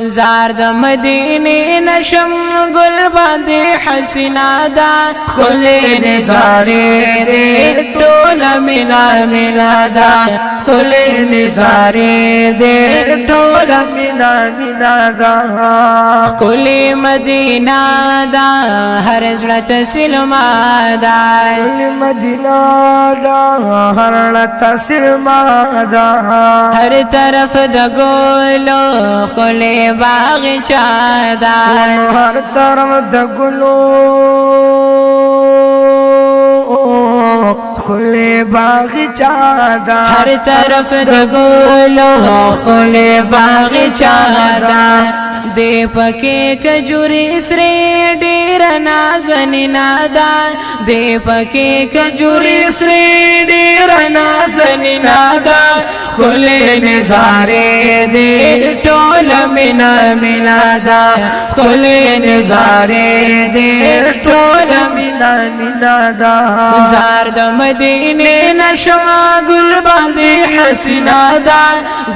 زار د مدینه نشم گل باندې حسینا دا خلی نظاره دې ټول مینا مینا دا خلی نظاره دې ټول مینا مینا دا خلی مدینه دا هر زړه تسلما دا مدینہ دا ہر تسلما دا ہر طرف د ګلو خلی باغچا دا ہر طرف د ګلو خلی باغچا دا ہر طرف د ګلو خلی باغچا دا دې پکې کجوري سرې ډېر نازنینا دا دې پکې کجوري سرې ډېر نازنینا دا خلی نظاره دې ټول مینا مینا دا خلی نظاره دې ټول مینا مینا دا زار د مدینه نشما گل باندې حسینا دا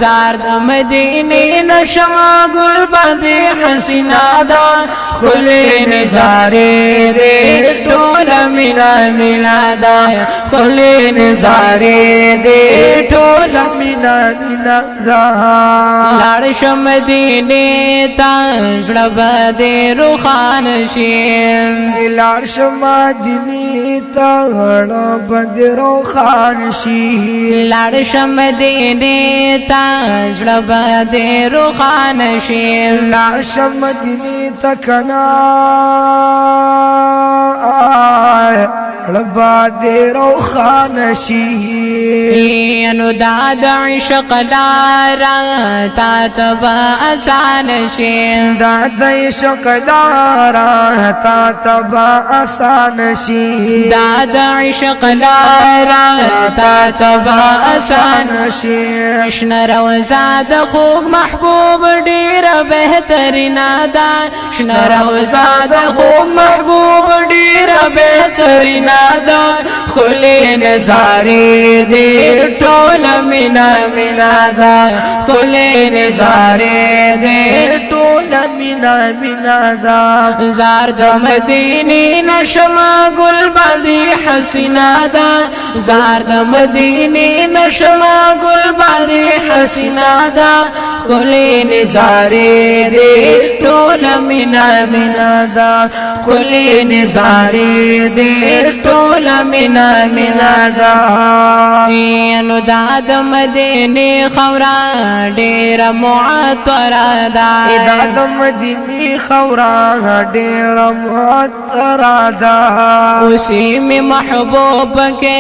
زار د مدینه نشما گل باندې حسینا دا خلی نظاره دې ټول مینا مینا دا خلی نظاره دې ټول مینا مینا دا لاړ شم مدینه تا زړه باندې روخان شي لاړ شم مدینه تا زړه باندې روخان شي لاړ شم مدینه تا زړه باندې روخان شي لاړ شم مدینه تا کنا ربا دې روخان شي انو داد عشق دارا تا تبا آسان شي داد عشق دارا تا تبا آسان شي داد عشق دارا تا تبا آسان شي شنه روزا د خوږ محبوب ډیر بهترینا دا شنه روزا د خوږ محبوب ډیر بهترینا دا خلی نظاره دې ټول مینا مینا دا خلی نظاره دې ټول مینا مینا دا زار د مدینه نشما گل باندې حسینا دا زار د مدینه نشما گل باندې حسینا دا خلی نظاره دې ټول مینا مینا دا خلی نظاره دې ټول مینا مینا دا نو داد مدینه خورا ډیر معطر دا داد مدینه خورا ډیر معطر دا اسی میں محبوب کے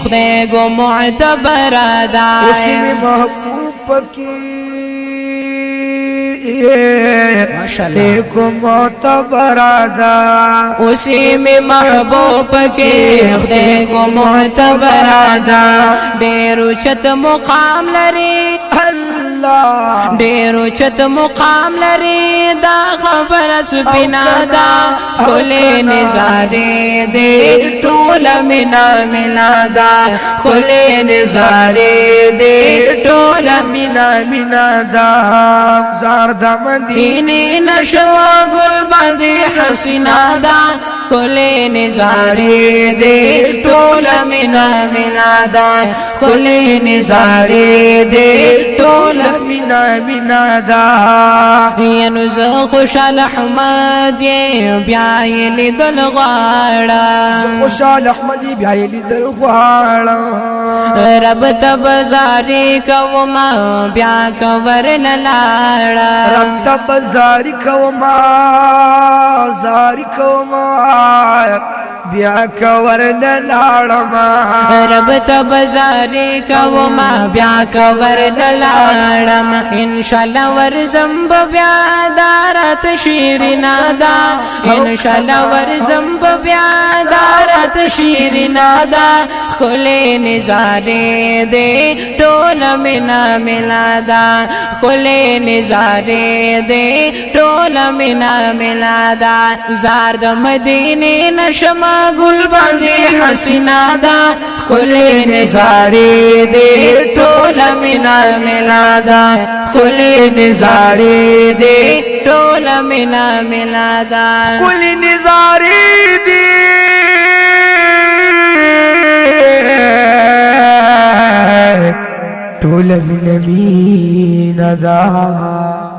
خدای گو معتبر دا اسی میں محبوب کی کو معتبر دا اسی میں محبوب کے خدای گو معتبر دا ډیر چت مقام لري اللہ ډیر چت مقام لري دا خبر سپینا دا خلی نظاره دې ټول مینا مینا دا خلی نظاره دې ټول مینا مینا دا زار د مدینه نشوا گل باندې حسینا دا خلی نظاره دې ټول مینا مینا دا خلی نظاره دې ټول مینا مینا دا ینو زه خوشحال احمد بیا یې لیدل غواړم خوشحال احمد بیا یې لیدل غواړم رب ته بزاري کوما بیا کور نه لاړم رب ته بزاري کوما زاري کوما بیا کور نه لاړم رب ته بزاري کوما بیا کور نه لاړم ان شاء الله ورزم بیا دارت شیرین دا ان شاء الله ورزم بیا دارت شیرین دا خلی نظاره دې ټول مینا مینا دا خلی نظاره دې ټول مینا مینا دا زار د مدینه نشما گل باندې حسینا دا کلی نظاری دے ټوله مینا مینا دا کلی نظاری دے ټوله مینا مینا دا کلی نظاری دی ټوله مینا مینا دا